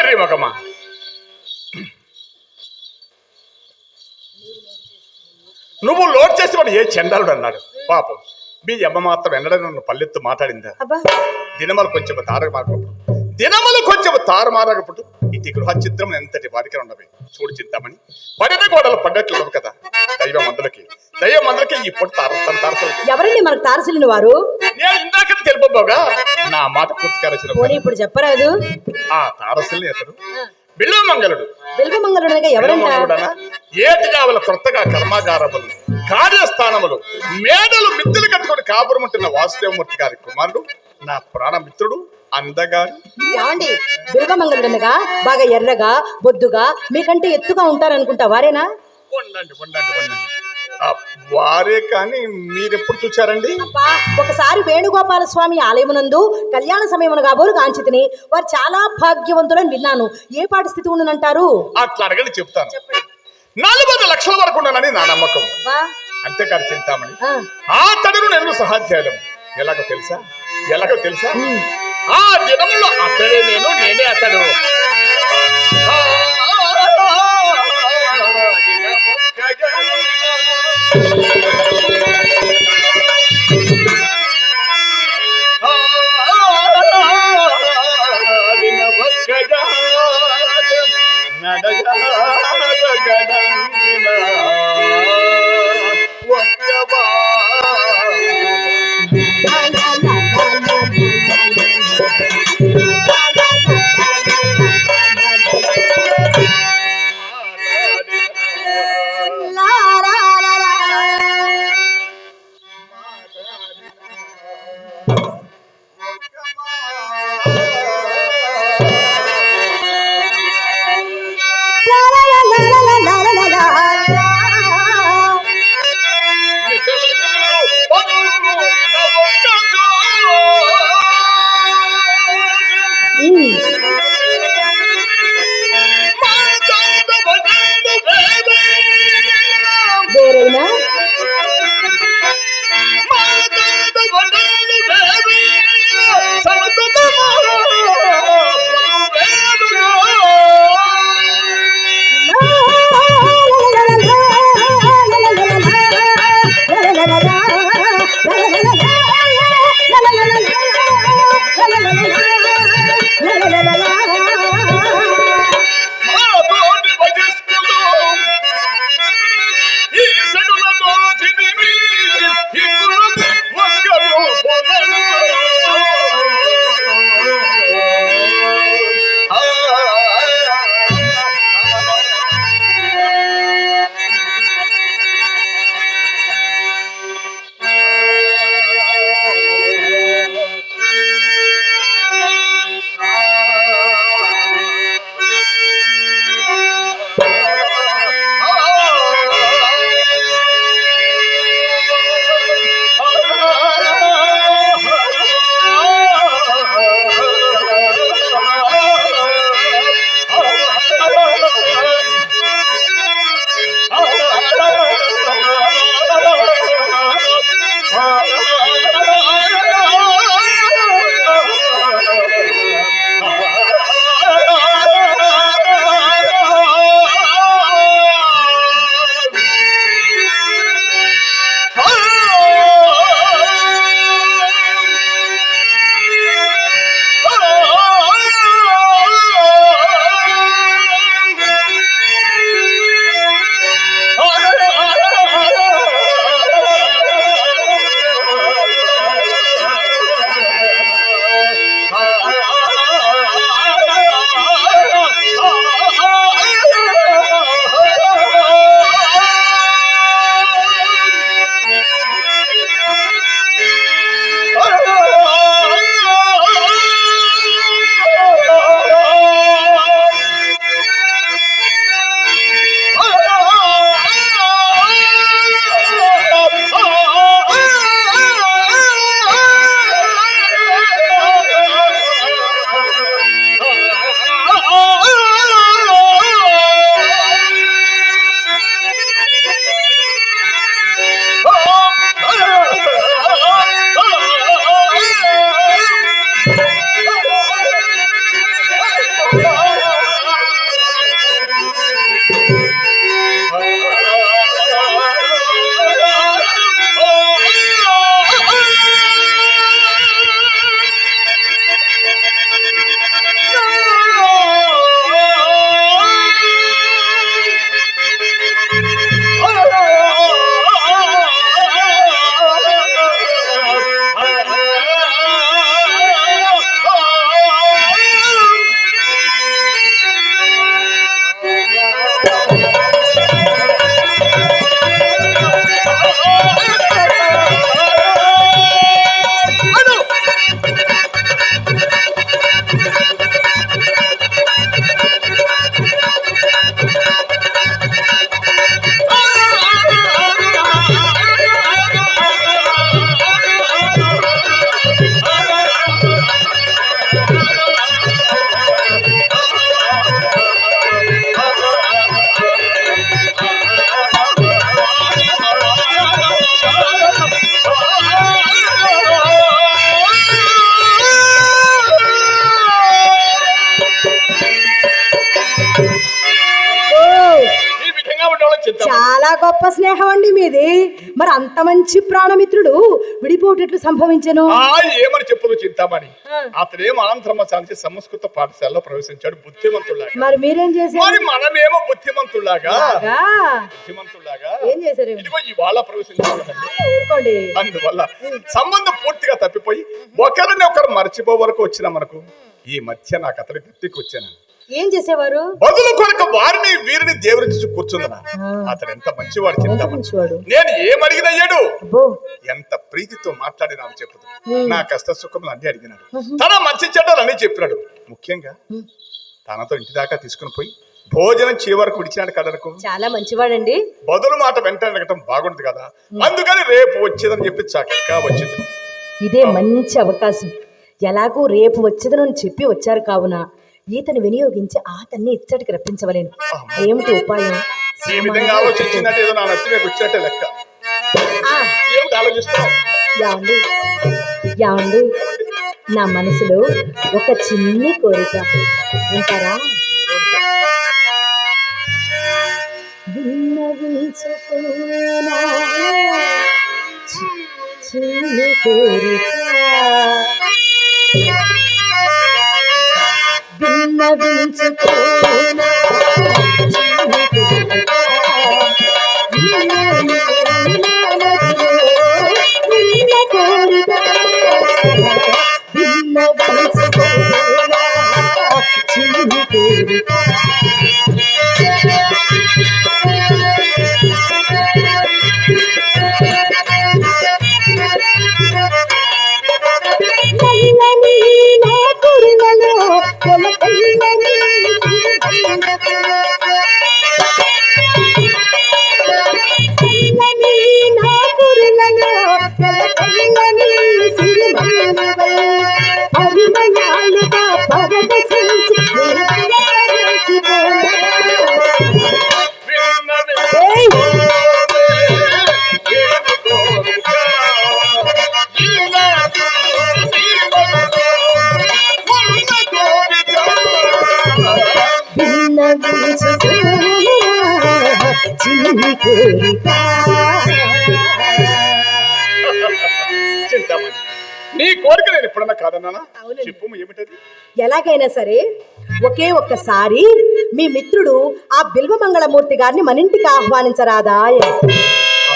వెర్రి మగమా, నువ్వు లోడ్ చేసేవాడు ఏ చండాలుడు అన్నాడు. పాపం మీ అమ్మ మాత్రం ఎన్నడూ నన్ను పల్లెత్తు మాట్లాడిందా? దినములు కొంచెం తారుమారగప్పుడు ఇది గృహ చిత్రం ఎంతటి వారికి ఉండవి. చూడు చింతామణి, పడిన గోడలు పడ్డట్లు కదా. దైవ మందులకి ఇప్పుడు తారసలు ఎవరండి మనకు తారసిలిన వారు? నేను ఇందాక తెలుపబోగా నా మాట పూర్తి కాల్సిన ఇప్పుడు చెప్పరాదు. ఆ తారసిల్ని అతడు బిల్వమంగళుడు. ఎవరంట? ఏటి కావల కొత్తగా కర్మాగారములు, కార్యస్థానములు, మేడలు, మిద్దెలు కట్టుకుని కాపురముంటున్న వాసుదేవమూర్తి గారి కుమారుడు, నా ప్రాణమిత్రుడు అందగారు. ఏమండి, బిల్వమంగళుడనగా బాగా ఎర్రగా బొద్దుగా మీకంటే ఎత్తుగా ఉంటారనుకుంటా, వారేనా? ఉండండి వారే, కానీ మీరెప్పుడు చూచారండి? ఒకసారి వేణుగోపాల స్వామి ఆలయమునందు కళ్యాణ సమయమున కాబోలు కాంచితిని. వారు చాలా భాగ్యవంతులని విన్నాను. ఏ పాటి స్థితి ఉండనంటారు? అట్లా అడగండి, చెప్తాను. 40 లక్షల వరకు ఉన్నానని నా నమ్మకం. అంతేకాదు చింతామణి, ఆ తడును నేను సహాధ్యాయులం. ఎలాగో తెలుసా? ఆ దినములో అతడే నేనే అతడు. చాలా గొప్ప స్నేహం అండి మీది. మరి అంత మంచి ప్రాణమిత్రుడు విడిపోటట్లు సంభవించెను? ఏమని చెప్పదు చింతామణి, అతనేమో అనంతరమ్మ చాలించి సంస్కృత పాఠశాలలో ప్రవేశించాడు బుద్ధిమంతులాగా. మరి మీరేం చేశారు? మరి మనమేమో బుద్ధిమంతులాగా ఏం చేశారు? ఇదిగో ఇవాళ ప్రవేశించాడు. ఊరుకోండి. అందువల్ల సంబంధం పూర్తిగా తప్పిపోయి ఒకరిని ఒకరు మర్చిపో వరకు వచ్చిన మనకు ఈ మధ్య నాకు అతని గుర్తికి వచ్చాను. ఏం చేసేవారు? బదులు కొరకు వారిని వీరిని దేవుడి చూసి కూర్చుందనా. అతను ఎంత మంచివాడు చింతామణి. నేను ఏమడిగినయ్యాడు, ఎంత ప్రీతితో మాట్లాడి నాకు చెప్పుదు. నా కష్ట సుఖములు అన్ని అడిగినాడు, తన మంచి చెడ్డలు అన్ని చెప్పినాడు. ముఖ్యంగా తనతో ఇంటి దాకా తీసుకుని పోయి భోజనం చేయవరకు విడిచినాడు కదరకు. చాలా మంచివాడండి. బదులు మాట వెంట అడగటం బాగుండదు కదా, అందుకని రేపు వచ్చేదని చెప్పి చక్కగా వచ్చింది. ఇదే మంచి అవకాశం. ఎలాగూ రేపు వచ్చేదని చెప్పి వచ్చారు కావున ఈతని వినియోగించి అతన్ని ఇచ్చటికి రప్పించవలేను. ఏమిటి ఉపాయం? ఈ విధంగా ఆలోచించినట్టు ఏదో నా నచ్చి మీకు వచ్చినట్టే లెక్క. ఏమిటి ఆలోచిస్తావు? యాండి నా మనసులో ఒక చిన్ని కోరిక వింటారా? విన్నవించుకున్నా చిన్ని కోరిక, విన్నవించుకున్నా చిన్ని కోరిక, విన్న కోరిక, విన్నవించుకున్నా చిన్ని కోరిక. చింతామణి, నీ కోరిక నేను ఎప్పుడన్నా కాదన్నానా? చెప్పు, ఏమిటది? ఎలాగైనా సరే ఒకే ఒక్కసారి మీ మిత్రుడు ఆ బిల్వమంగళమూర్తి గారిని మన ఇంటికి ఆహ్వానించరాదా?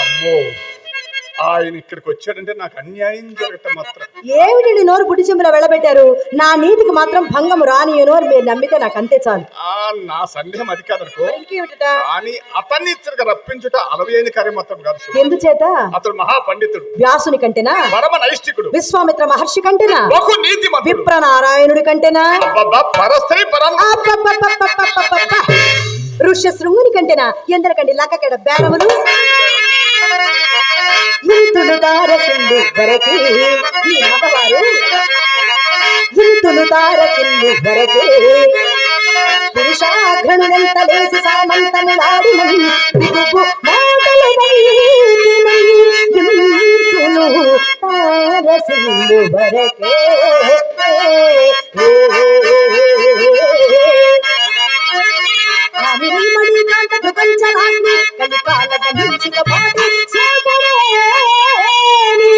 అమ్మో, ఆయన ఇక్కడికి వచ్చాడంటే నాకు అన్యాయం జరగటం మాత్రం. ఏమిటి నోరు బుడి చెంబులో వెళ్ళబెట్టారు? నా నీతికి మాత్రం భంగం రానియను అని మీరు నమ్మితే నాకు అంతే చాలు. నా సందేహం అది కాదనుకో, కానీ అతన్ని ఇచ్చరికి రప్పించుట అలవైన కార్యం మాత్రం కాదు. ఎందుచేత? అతడు మహాపండితుడు, వ్యాసుని కంటేనా? పరమ నైష్ఠికుడు, విశ్వామిత్ర మహర్షి కంటేనా? బహు నీతిమంతుడు, విప్రనారాయణుడి కంటేనా? పరస్త్రీ పరం ఋష్యశృంగుని కంటేనా? ఎందరికండి లక్కకెడ బేరములు ఇంతులు దారసిండు వరకే ఈ మగవారు, ఇంతులు దారసిండు వరకే పురుషాఘ్రణులంత లేసి సామంతములాడినని దిగుపు మాటలు వైదినని ఇంతులు దారసిండు వరకే. మణి కాంత ప్రపంచనాన్ని కలికాల గమించిన పాటి సాగరేని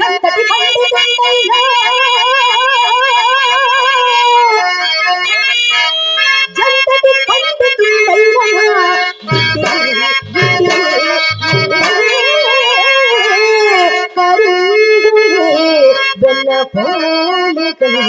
ఎంతటి పండితుండైనా, ఎంతటి పండితుండైనా కరుంగురే వెన్న పోలికలు.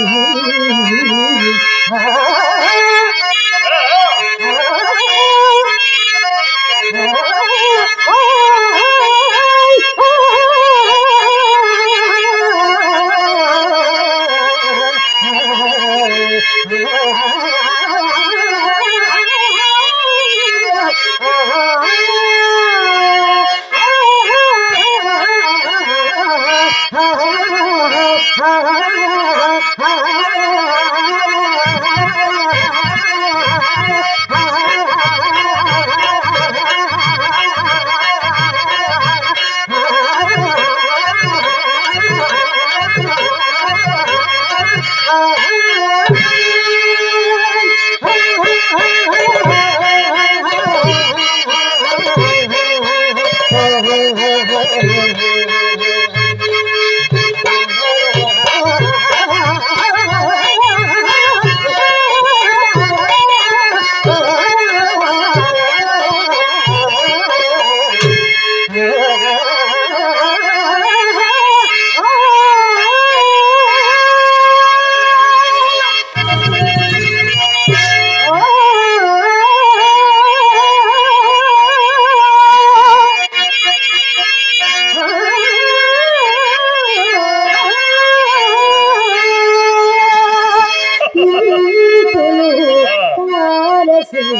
సిల్లు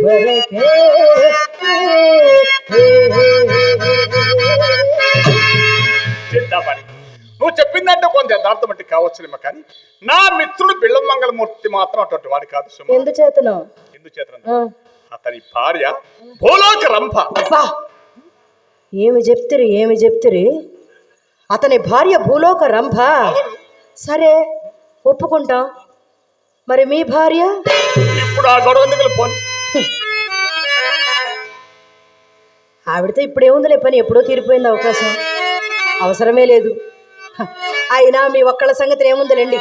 వరకే చింతామణి, నువ్వు చెప్పిందంటే కొంత యథార్థం అంటే కావచ్చునేమో కానీ నా మిత్రుడు బిళ్ళం మంగళమూర్తి మాత్రం అటువంటి వాడి కాదు సుమ. ఎందుచేతను ఎందుచేత అతని భార్య భూలోక రంభ. అబ్బా ఏమి చెప్తురి అతని భార్య భూలోక రంభ. సరే ఒప్పుకుంటాం. మరి మీ భార్య? ఇప్పుడు ఆ గొడవ ఎందుకు పోని, ఆవిడతో ఇప్పుడేముందిలే పని, ఎప్పుడో తీరిపోయింది అవకాశం, అవసరమే లేదు. అయినా మీ ఒక్కళ్ళ సంగతి ఏముందిలేండి.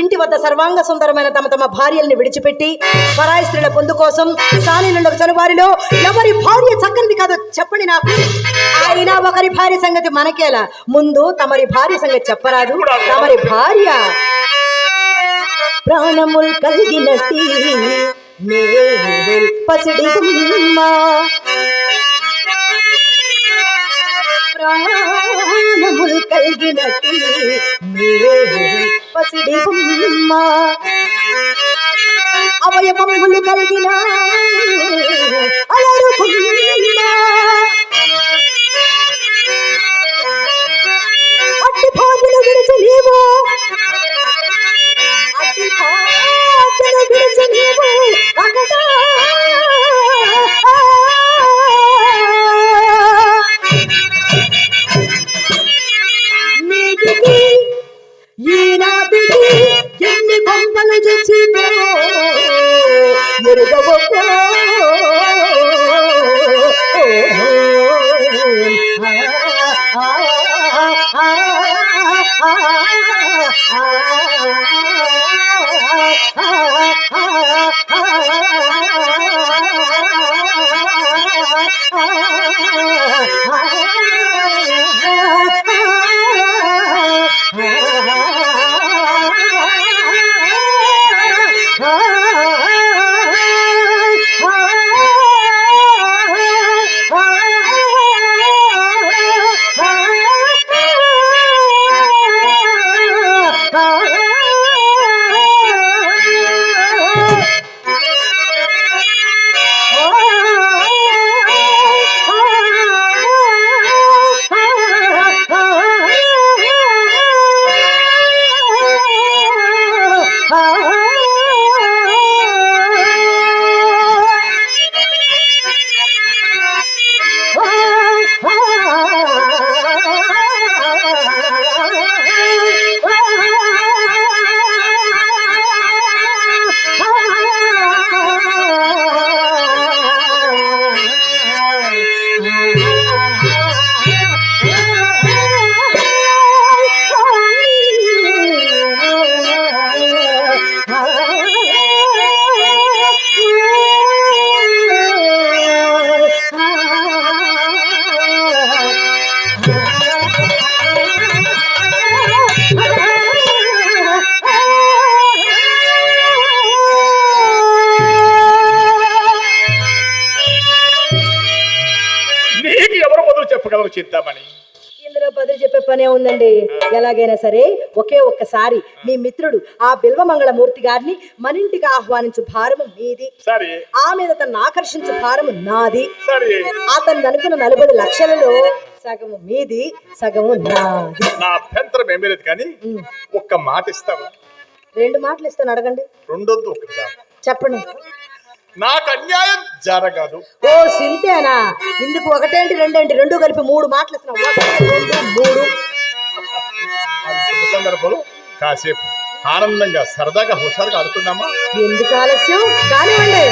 ఇంటి వద్ద సర్వాంగ సుందరమైన తమ తమ భార్యల్ని విడిచిపెట్టి పరాయి స్త్రీల పొందు కోసం సాలీనుండ చనువారిలో ఎవరి భార్య చక్కనిది కాదో చెప్పండి నాకు. అయినా ఒకరి భార్య సంగతి మనకేలా, ముందు తమరి భార్య సంగతి చెప్పరాదు. తమరి భార్య ప్రాణముల్ కలిగినట్టి పసిడి ప్రాణముల్ కలిగినట్టి పసిడి బొమ్మ, అవయవములు కలిగిన అలరుకున్న అట్టి భాగ్యను విడిచలేవు, అట్టి భాగ్యను విడిచలేవు ఒకటా నీటికి ఈనాటికి ఎన్ని కొంపలు చచ్చిపో ఎరుగవో చెప్పగలవు చింతామణి? ఇందులో బదులు చెప్పే పనే ఉందండి. ఎలాగైనా సరే ఒకే ఒక్కసారి మీ మిత్రుడు ఆ బిల్వమంగళమూర్తి గారిని మన ఇంటికి ఆహ్వానించు భారము మీది, సరే. ఆ మీద తను ఆకర్షించు భారము నాది. సరే. అతను అనుకున్న 40 లక్షలలో సగము మీది, సగము నాది. నా అభ్యంతరం ఏమీ లేదు కానీ ఒక్క మాట ఇస్తావా? 2 మాటలు ఇస్తాను, అడగండి. రెండొద్దు, ఒకసారి చెప్పండి. నాకు అన్యాయం జరగదు. ఓ సింతేనా? ఇందుకు ఒకటేంటి రెండేంటి, 2 కలిపి 3 మాటలు ఇస్తున్నావు. 1 2 3 సందర్భంలో కాసేపు ఆనందంగా సరదాగా హుషారుగా ఆడుకుందామా? ఎందుకు ఆలస్యం, కానివ్వండి.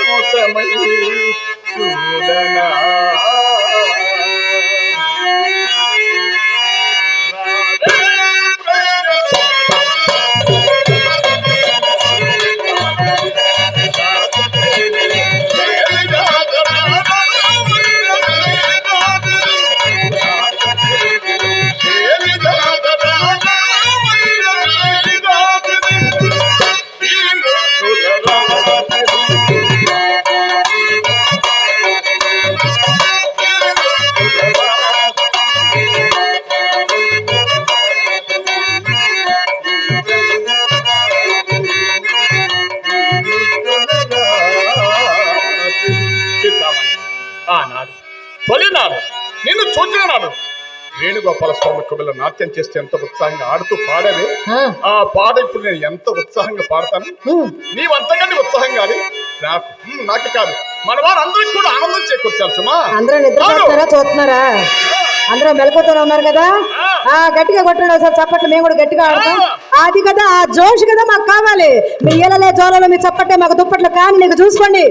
కోసమై చూడనా ఆనాడు తొలినాడు నిన్ను చూచిన నాడు వేణుగోపాల స్వామి కవుల నాట్యం చేస్తే ఎంత ఉత్సాహంగా ఆడుతూ పాడవే ఆ పాట ఇప్పుడు నేను ఎంత ఉత్సాహంగా పాడతాను నీవంతకంటే ఉత్సాహంగా ఆడి నాకు కాదు మన వారందరికి కూడా ఆనందం చేకూర్చాలి సుమా. అందరూ నిద్రపోతున్నారా చూస్తున్నారా? అందరూ మెలకుతూనే ఉన్నారు కదా. గట్టిగా కొట్టండి ఒకసారి చప్పట్లు, మేము కూడా గట్టిగా ఆడతాం. అది కదా ఆ జోష్ కదా మాకు కావాలి. మీ ఏలలే జోలలో మీ చప్పట్టే మాకు దుప్పట్లు కానీ నీకు చూసుకోండి.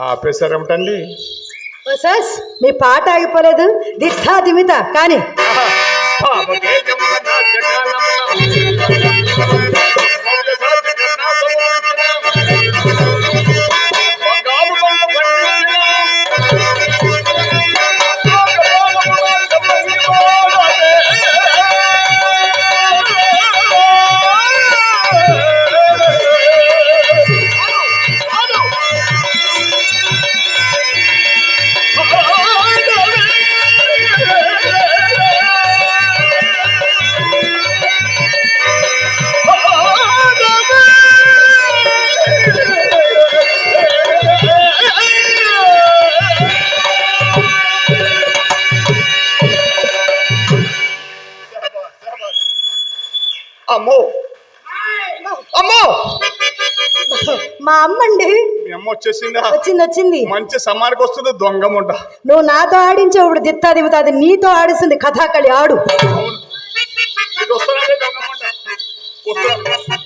ఆపేశారేమిటండి? సస్ మీ పాట ఆగిపోలేదు, దిత్తా దిమిత కానీ అమ్మో అమ్మో, మా అమ్మండి. మీ అమ్మ వచ్చేసిందా? వచ్చింది వచ్చింది. మంచి సమ్మానికి వస్తుంది దొంగ ముండ. నువ్వు నాతో ఆడించావు, ఇప్పుడు దిత్తా దిమిత అది నీతో ఆడిస్తుంది. కథాకళి ఆడు. ఇది వస్తుందంటే దొంగ ముండ. వస్తుంది.